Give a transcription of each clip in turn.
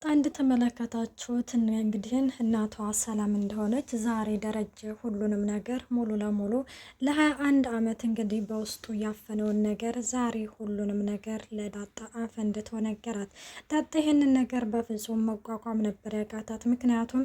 አንድ ተመለከታችሁት እንግዲህ እናቷ ሰላም እንደሆነች ዛሬ ደረጀ ሁሉንም ነገር ሙሉ ለሙሉ ለ21 አመት እንግዲህ በውስጡ ያፈነውን ነገር ዛሬ ሁሉንም ነገር ለዳጣ አፈንድቶ ነገራት። ዳጣ ይሄንን ነገር በፍጹም መቋቋም ነበር ያቃታት። ምክንያቱም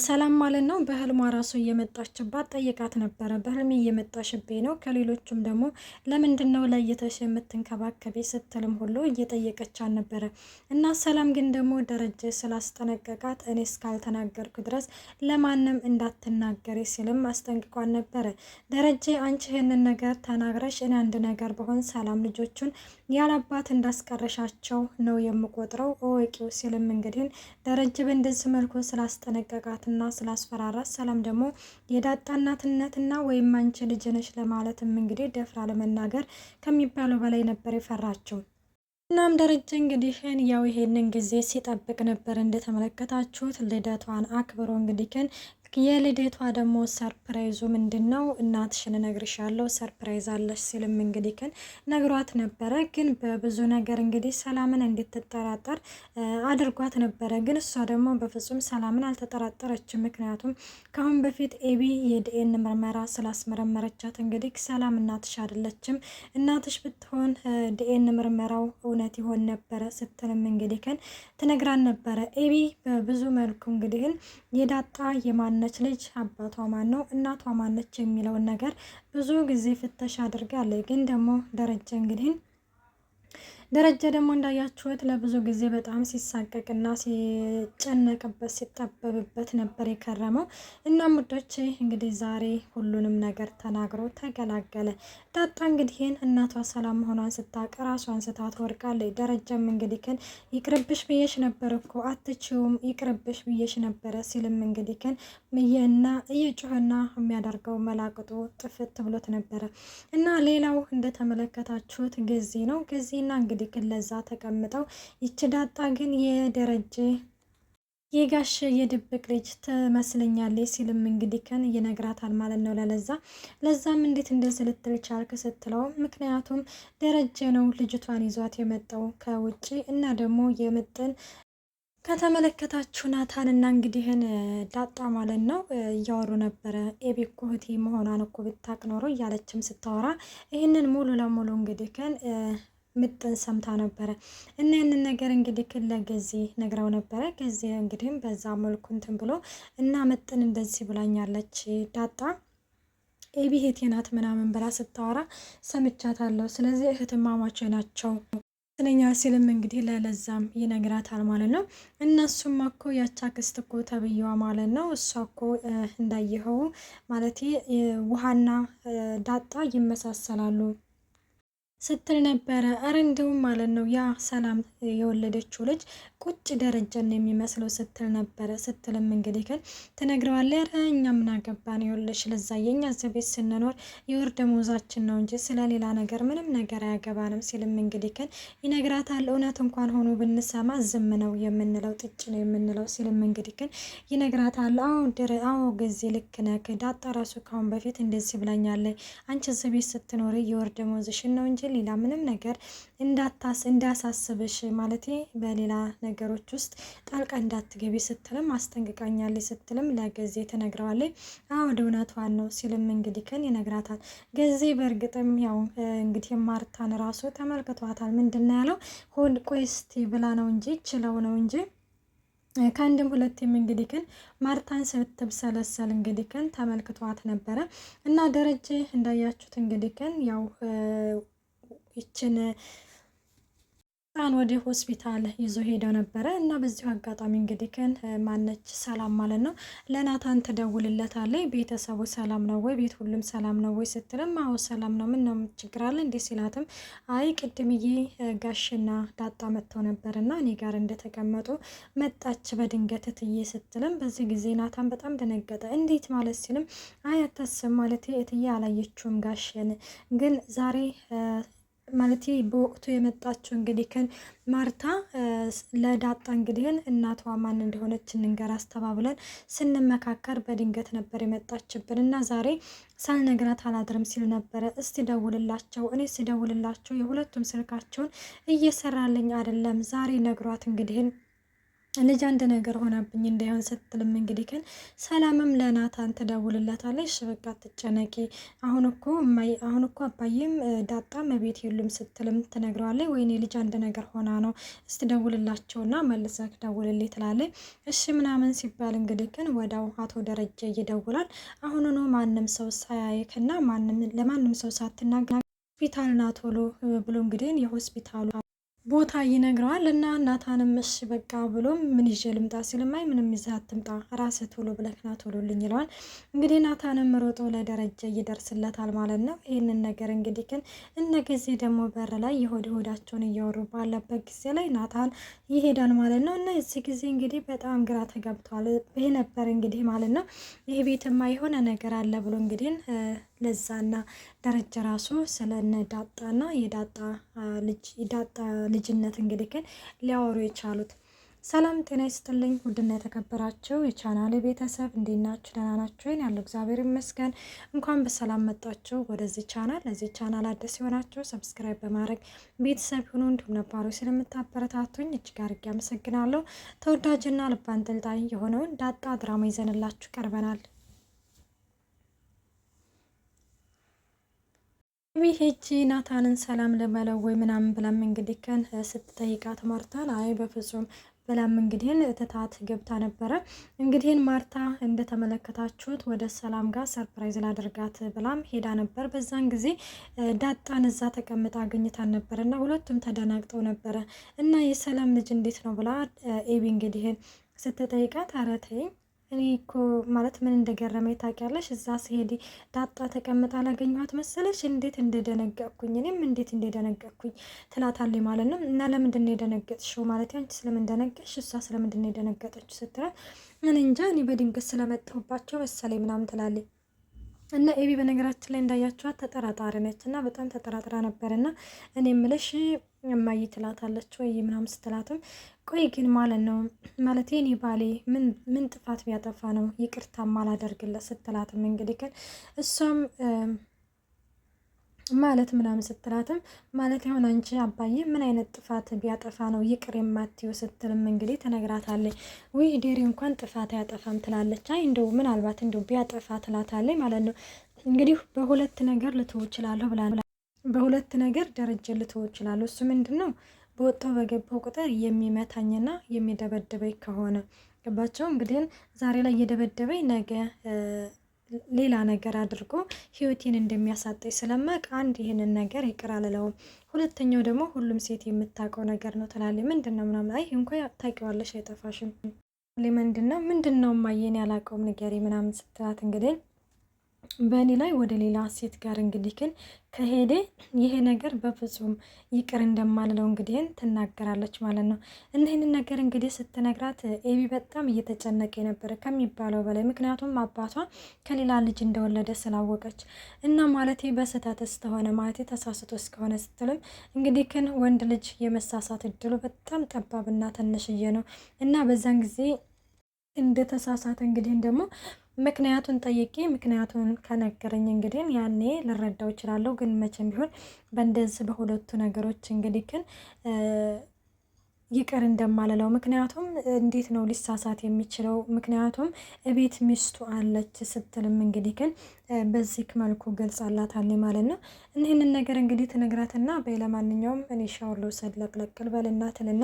ሰላም ማለት ነው በህልሟ ራሱ እየመጣችባት ጠይቃት ነበረ። በህልሜ እየመጣሽብኝ ነው፣ ከሌሎቹም ደግሞ ለምንድነው ለይተሽ የምትንከባከቢ ስትልም ሁሉ እየጠየቀቻት ነበረ። እና ሰላም ግን ደግሞ ደረጀ ስላስጠነቀቃት እኔ እስካልተናገርኩ ድረስ ለማንም እንዳትናገሪ ሲልም አስጠንቅቋን ነበረ። ደረጀ አንቺ ይህንን ነገር ተናግረሽ እኔ አንድ ነገር በሆን ሰላም ልጆቹን ያላባት እንዳስቀረሻቸው ነው የምቆጥረው እወቂው ሲልም እንግዲህ ደረጀ በእንደዚህ መልኩ ስላስጠነቀቃትና ስላስፈራራት ሰላም ደግሞ የዳጣ እናትነትና ወይም አንቺ ልጅ ነሽ ለማለትም እንግዲህ ደፍራ ለመናገር ከሚባለው በላይ ነበር የፈራቸው። እናም ደረጀ እንግዲህ ያው ይሄንን ጊዜ ሲጠብቅ ነበር። እንደተመለከታችሁት ልደቷን አክብሮ እንግዲህ የልደቷ ደግሞ ሰርፕራይዙ ምንድነው? እናትሽን እነግርሻለሁ ሰርፕራይዝ አለሽ ሲልም እንግዲህ ነግሯት ነበረ። ግን በብዙ ነገር እንግዲህ ሰላምን እንድትጠራጠር አድርጓት ነበረ። ግን እሷ ደግሞ በፍጹም ሰላምን አልተጠራጠረችም። ምክንያቱም ከአሁን በፊት ኤቢ የዲኤን ምርመራ ስላስመረመረቻት እንግዲህ ሰላም እናትሽ አይደለችም፣ እናትሽ ብትሆን ዲኤን ምርመራው እውነት ይሆን ነበረ ስትልም እንግዲህ ትነግራን ነበረ። ኤቢ በብዙ መልኩ እንግዲህ የዳጣ የማነች ልጅ አባቷ ማን ነው እናቷ ማነች የሚለውን ነገር ብዙ ጊዜ ፍተሽ አድርጋለች። ግን ደግሞ ደረጀ ደግሞ እንዳያችሁት ለብዙ ጊዜ በጣም ሲሳቀቅና ሲጨነቅበት ሲጠበብበት ነበር የከረመው። እና ሙዶቼ እንግዲህ ዛሬ ሁሉንም ነገር ተናግሮ ተገላገለ። ዳጣ እንግዲህ እናቷ ሰላም መሆኗን ስታውቅ ራሷን ስታ ትወድቃለች። ደረጀም እንግዲህ ይቅርብሽ ብዬሽ ነበር እኮ አትችውም፣ ይቅርብሽ ብዬሽ ነበረ ሲልም እንግዲህ እና እየጮህና የሚያደርገው መላቅጡ ጥፍት ብሎት ነበረ። እና ሌላው እንደተመለከታችሁት ጊዜ ነው። ጊዜና እንግዲህ ለዛ ተቀምጠው ይች ዳጣ ግን የደረጀ የጋሽ የድብቅ ልጅ ትመስለኛለች ሲልም እንግዲህ ይነግራታል ማለት ነው። ለዛም እንዴት እንደዚህ ልትል ቻልክ ስትለው ምክንያቱም ደረጀ ነው ልጅቷን ይዟት የመጣው ከውጪ እና ደግሞ የምጥን ከተመለከታችሁ ናታንና እንግዲህን ዳጣ ማለት ነው እያወሩ ነበረ። ኤቢ እኮ እህቴ መሆኗን እኮ ብታቅ ኖሮ እያለችም ስታወራ ይህንን ሙሉ ለሙሉ እንግዲህ ምጥን ሰምታ ነበረ። እና ያንን ነገር እንግዲህ ለገዜ ነግራው ነበረ። ገዜ እንግዲህም በዛ መልኩ እንትን ብሎ እና ምጥን እንደዚህ ብላኛለች ዳጣ ኤቢ እህቴ ናት ምናምን ብላ ስታወራ ሰምቻታለሁ። ስለዚህ እህትማማቾች ናቸው ስለኛል ሲልም እንግዲህ ለለዛም ይነግራታል ማለት ነው። እነሱም እኮ ያቻ ክስት እኮ ተብዬዋ ማለት ነው እሷ እኮ እንዳየኸው ማለት ውሃና ዳጣ ይመሳሰላሉ ስትል ነበረ። አረ እንደውም ማለት ነው ያ ሰላም የወለደችው ልጅ ቁጭ ደረጀን የሚመስለው ስትል ነበረ። ስትልም እንግዲህ ትነግረዋለች። ኧረ እኛ ምን አገባን ይኸውልሽ ለዛ የኛ እዚህ ቤት ስንኖር የወር ደመወዛችን ነው እንጂ ስለሌላ ነገር ምንም ነገር አያገባንም ሲልም እንግዲህ ይነግራታል። እውነት እንኳን ሆኖ ብንሰማ ዝም ነው የምንለው ጥጭ ነው የምንለው ሲልም እንግዲህ ይነግራታል። አዎ ጊዜ ልክ ነህ ዳጣ ራሱ ካሁን በፊት እንደዚህ ብላኛለች። አንቺ እዚህ ቤት ስትኖሪ የወር ደመወዝሽን ነው እንጂ ሌላ ምንም ነገር እንዳሳስብሽ ማለት በሌላ ነገሮች ውስጥ ጣልቃ እንዳትገቢ ስትልም አስጠንቅቃኛለች ስትልም ለገዜ ትነግረዋለች። ወደ እውነቷን ነው ሲልም እንግዲህ ይነግራታል። ገዜ በእርግጥም ያው እንግዲህ ማርታን ራሱ ተመልክቷታል። ምንድን ያለው ሆድ ቆስቲ ብላ ነው እንጂ ችለው ነው እንጂ ከአንድም ሁለቴም እንግዲህ ማርታን ስትብሰለሰል እንግዲህ ተመልክቷት ነበረ። እና ደረጀ እንዳያችሁት እንግዲህ ያው ይችን ወደ ሆስፒታል ይዞ ሄደው ነበረ። እና በዚሁ አጋጣሚ እንግዲህ ማነች ሰላም ማለት ነው ለናታን ትደውልለታለች። ቤተሰቡ ሰላም ነው ወይ ቤት ሁሉም ሰላም ነው ወይ ስትልም አዎ ሰላም ነው ምን ነው ችግር አለ እንዴ ሲላትም አይ ቅድምዬ ጋሽና ዳጣ መጥተው ነበርና እኔ ጋር እንደተቀመጡ መጣች በድንገት እትዬ ስትልም በዚህ ጊዜ ናታን በጣም ደነገጠ። እንዴት ማለት ሲልም አይ አታስብ ማለት እትዬ አላየችውም ጋሽን ግን ዛሬ ማለት በወቅቱ የመጣችው እንግዲህ ማርታ ለዳጣ እንግዲህ እናቷ ማን እንደሆነች እንንገር አስተባብለን ስንመካከር በድንገት ነበር የመጣችብን እና ዛሬ ሳልነግራት አላድርም ሲል ነበረ። እስቲ ደውልላቸው። እኔ ሲደውልላቸው የሁለቱም ስልካቸውን እየሰራልኝ አይደለም። ዛሬ ነግሯት እንግዲህ ልጅ አንድ ነገር ሆናብኝ እንዳይሆን ስትልም እንግዲህ ሰላምም ለናታን ትደውልለታለች። በቃ ትጨነቂ፣ አሁን እኮ አባዬም ዳጣም ቤት የሉም ስትልም ትነግረዋለች። ወይኔ ልጅ አንድ ነገር ሆና ነው፣ እስቲ ደውልላቸውና መልሰህ ደውልልኝ ትላለች። እሺ ምናምን ሲባል እንግዲህ ወዳው አቶ ደረጀ ይደውላል። አሁኑኑ ማንም ሰው ሳያይክና ለማንም ሰው ሳትናገር ሆስፒታል ና ቶሎ ብሎ እንግዲህ የሆስፒታሉ ቦታ ይነግረዋል። እና ናታንም እሺ በቃ ብሎ ምን ይዤ ልምጣ ሲልማይ ምንም ይዘህ አትምጣ ራስህ ቶሎ ብለህ ና ቶሎልኝ ይለዋል። እንግዲህ ናታንም ሮጦ ለደረጀ ይደርስለታል ማለት ነው። ይህንን ነገር እንግዲህ እነ ጊዜ ደግሞ በር ላይ ሆዳቸውን እያወሩ ባለበት ጊዜ ላይ ናታን ይሄዳል ማለት ነው። እና እዚህ ጊዜ እንግዲህ በጣም ግራ ተገብቷል። ይሄ ነበር እንግዲህ ማለት ነው ይህ ቤትማ የሆነ ነገር አለ ብሎ እንግዲህ ለዛና ደረጀ ራሱ ስለነ ዳጣና የዳጣ ልጅነት እንግዲህ ሊያወሩ የቻሉት። ሰላም ጤና ይስጥልኝ ውድና የተከበራችሁ የቻናሌ ቤተሰብ እንዴት ናችሁ? ደህና ናችሁ? ያለው እግዚአብሔር ይመስገን። እንኳን በሰላም መጣችሁ ወደዚህ ቻናል። ለዚህ ቻናል አዲስ የሆናችሁ ሰብስክራይብ በማድረግ ቤተሰብ ሁኑ። እንዲሁም ነባሮች ስለምታበረታቱኝ እጅግ አድርጌ አመሰግናለሁ። ተወዳጅና ልብ አንጠልጣይ የሆነውን ዳጣ ድራማ ይዘንላችሁ ቀርበናል። ሄጂ ናታንን ሰላም ለመለው ወይ ምናምን ብላም እንግዲህ ስትጠይቃት ማርታን አይ በፍጹም ብላም እንግዲህ እትታት ገብታ ነበረ። እንግዲህ ማርታ እንደተመለከታችሁት ወደ ሰላም ጋር ሰርፕራይዝ ላደርጋት ብላም ሄዳ ነበር። በዛን ጊዜ ዳጣን እዛ ተቀምጣ አገኝታን ነበር እና ሁለቱም ተደናግጠው ነበረ። እና የሰላም ልጅ እንዴት ነው ብላ ኤቢ እንግዲህ ስትጠይቃት ኧረ ተይኝ እኔ እኮ ማለት ምን እንደገረመኝ ታውቂያለሽ? እዛ ስሄድ ዳጣ ተቀምጣ ላገኘኋት መሰለሽ እንዴት እንደደነገጥኩኝ፣ እኔም እንዴት እንደደነገጥኩኝ ትላታለች ማለት ነው። እና ለምንድን ነው የደነገጥሽው? ማለት አንቺ ስለምን ደነገጥሽ? እሷ ስለምንድን ነው የደነገጠችው ስትላት እኔ እንጃ እኔ በድንገት ስለመጣሁባቸው መሰለኝ ምናምን ትላለች። እና ኤቢ በነገራችን ላይ እንዳያችኋት ተጠራጣሪ ነች እና በጣም ተጠራጥራ ነበር። እና እኔ ምልሽ እማዬ ትላታለች ወይ ምናምን ስትላትም ቆይ ግን ማለት ነው ማለት የኔ ባሌ ምን ጥፋት ቢያጠፋ ነው ይቅርታ ማላደርግለት ስትላትም እንግዲህ ግን እሷም ማለት ምናምን ስትላትም ማለት አሁን አንቺ አባዬ ምን አይነት ጥፋት ቢያጠፋ ነው ይቅር የማትይው ስትልም እንግዲህ ትነግራታለች። ወይ ዴሪ እንኳን ጥፋት አያጠፋም ትላለች። አይ እንደው ምናልባት እንደው ቢያጠፋ ትላታለች ማለት ነው። እንግዲህ በሁለት ነገር ልትው እችላለሁ ብላ በሁለት ነገር ደረጃ ልትው እችላለሁ። እሱ ምንድን ነው በወጣው በገባው ቁጥር የሚመታኝና የሚደበድበኝ ከሆነ ገባቸው። እንግዲህ ዛሬ ላይ እየደበደበኝ ነገ ሌላ ነገር አድርጎ ህይወቴን እንደሚያሳጠኝ ስለማቅ አንድ ይህንን ነገር ይቅር አልለውም። ሁለተኛው ደግሞ ሁሉም ሴት የምታውቀው ነገር ነው ትላለች። ምንድን ነው ምናምን አይ እንኳ ታውቂዋለሽ አይጠፋሽም። ምንድን ነው ማየን ያላቀውም ንገሪ ምናምን ስትላት እንግዲህ በእኔ ላይ ወደ ሌላ ሴት ጋር እንግዲህ ከሄደ ይሄ ነገር በፍጹም ይቅር እንደማልለው እንግዲህ ትናገራለች ማለት ነው። እነዚህንን ነገር እንግዲህ ስትነግራት ኤቢ በጣም እየተጨነቀ ነበረ ከሚባለው በላይ። ምክንያቱም አባቷ ከሌላ ልጅ እንደወለደ ስላወቀች እና ማለት በስህተት እስከሆነ ማለት ተሳስቶ እስከሆነ ስትልም እንግዲህ ወንድ ልጅ የመሳሳት እድሉ በጣም ጠባብና ትንሽዬ ነው እና በዛን ጊዜ እንደተሳሳተ እንግዲህ ደግሞ ምክንያቱን ጠይቄ ምክንያቱን ከነገረኝ እንግዲህ ያኔ ልረዳው እችላለሁ። ግን መቼም ቢሆን በእንደዚህ በሁለቱ ነገሮች እንግዲህ ይቅር እንደማልለው። ምክንያቱም እንዴት ነው ሊሳሳት የሚችለው? ምክንያቱም እቤት ሚስቱ አለች ስትልም እንግዲህ በዚህ መልኩ ገልጻላታለች ማለት ነው። ይህንን ነገር እንግዲህ ትነግራትና ለማንኛውም እኔ ሻወር ልውሰድ ለቅለቅል በልና ትልና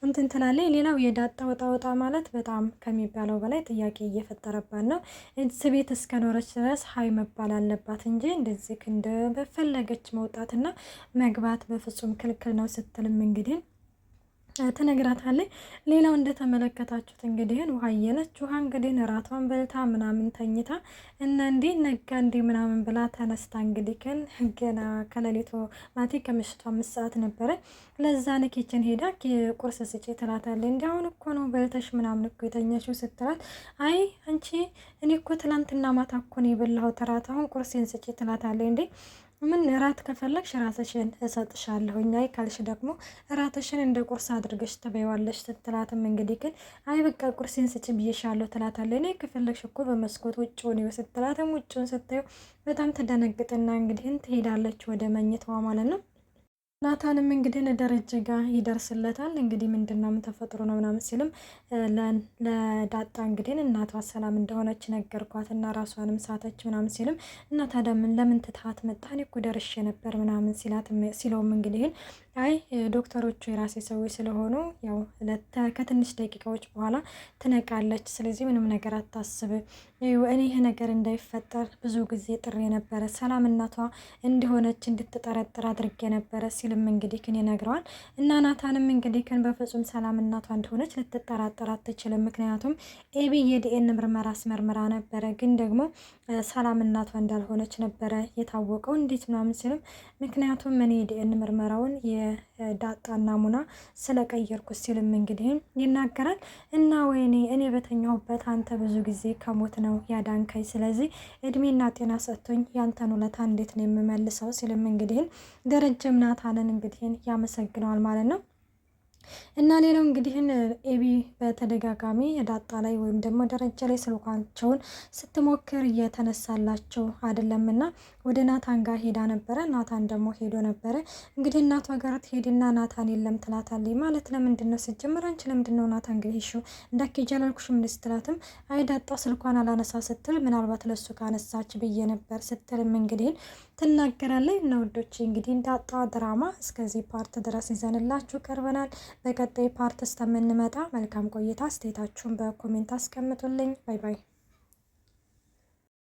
እንትን ትላለች። ሌላው የዳጣ ወጣ ማለት በጣም ከሚባለው በላይ ጥያቄ እየፈጠረባት ነው። እዚህ ቤት እስከኖረች ድረስ ሀይ መባል አለባት እንጂ እንደዚህ እንደፈለገች መውጣትና መግባት በፍጹም ክልክል ነው ስትልም እንግዲህ ትነግራታለች። ሌላው እንደተመለከታችሁት እንግዲህ ውሃ እየነች ውሃ እንግዲህ እራቷን በልታ ምናምን ተኝታ እና እንዴ ነጋ እንዴ ምናምን ብላ ተነስታ እንግዲህ ገና ከሌሊቱ ማቲ ከምሽቱ 5 ሰዓት ነበረ። ለዛ ኪችን ሄዳ ቁርስ ስጪ ትላታለች። እንዲ አሁን እኮ ነው በልተሽ ምናምን እኮ የተኛሽው ስትላት አይ አንቺ እኔ እኮ ትላንትና ማታ እኮ ነው የበላሁት እራት አሁን ቁርሴን ስጪ ትላታለች። እንዴ ምን እራት ከፈለግሽ ራስሽን እሰጥሻለሁኝ፣ አይ ካልሽ ደግሞ እራትሽን እንደ ቁርስ አድርገሽ ትበይዋለሽ ስትላትም እንግዲህ ግን አይ በቃ ቁርሴን ስጭ ብዬሻለሁ ትላታለች። እኔ ከፈለግሽ እኮ በመስኮት ውጭውን ይው ስትላትም ውጭውን ስታየው በጣም ትደነግጥና እንግዲህ ትሄዳለች ወደ መኝታዋ ማለት ነው። ናታንም እንግዲህ ደረጀ ጋር ይደርስለታል። እንግዲህ ምንድነው ምን ተፈጥሮ ነው ምናምን ሲልም ለዳጣ እንግዲህ እናቷ ሰላም እንደሆነች ነገርኳት እና ራሷንም ሳተች ምናምን ሲልም እና ታዲያ ምን ለምን ትታት መጣ? እኔ እኮ ደርሼ ነበር ምናምን ሲለውም እንግዲህ አይ ዶክተሮቹ የራሴ ሰዎች ስለሆኑ ያው ከትንሽ ደቂቃዎች በኋላ ትነቃለች። ስለዚህ ምንም ነገር አታስብ። እኔ ይህ ነገር እንዳይፈጠር ብዙ ጊዜ ጥሬ ነበረ። ሰላም እናቷ እንደሆነች እንድትጠረጥር አድርጌ ነበረ ሲልም እንግዲህ ክን ይነግረዋል። እና ናታንም እንግዲህ ክን በፍጹም ሰላም እናቷ እንደሆነች ልትጠራጠር አትችልም። ምክንያቱም ኤቢ የዲኤን ምርመራ አስመርምራ ነበረ፣ ግን ደግሞ ሰላም እናቷ እንዳልሆነች ነበረ የታወቀው። እንዴት ምናምን ሲልም ምክንያቱም እኔ የዲኤን ምርመራውን የዳጣ ናሙና ስለቀየርኩት ሲልም እንግዲህ ይናገራል። እና ወይኔ እኔ በተኛሁበት አንተ ብዙ ጊዜ ከሞት ነው ያዳንከኝ፣ ስለዚህ እድሜና ጤና ሰጥቶኝ ያንተን ውለታ እንዴት ነው የምመልሰው ሲልም እንግዲህ ደረጀም ናታንን እንግዲህ ያመሰግነዋል ማለት ነው። እና ሌላው እንግዲህ ኤቢ በተደጋጋሚ ዳጣ ላይ ወይም ደግሞ ደረጃ ላይ ስልኳቸውን ስትሞክር እየተነሳላቸው አይደለም እና ወደ ናታን ጋር ሄዳ ነበረ። ናታን ደግሞ ሄዶ ነበረ። እንግዲህ እናቷ ጋር ትሄድና ናታን የለም ትላታለች። ማለት ለምንድን ነው ስትጀምር አንቺ ለምንድን ነው ናታን ጋር ሄድሽው እንዳትሄጂ አላልኩሽም ስትላትም አይ ዳጣ ስልኳን አላነሳ ስትል ምናልባት ለሱ ካነሳች ብዬ ነበር ስትልም እንግዲህ ትናገራለች። እና ውዶች እንግዲህ ዳጣ ድራማ እስከዚህ ፓርት ድረስ ይዘንላችሁ ቀርበናል። በቀጣይ ፓርት እስከምንመጣ መልካም ቆይታ። አስተያየታችሁን በኮሜንት አስቀምጡልኝ። ባይ ባይ።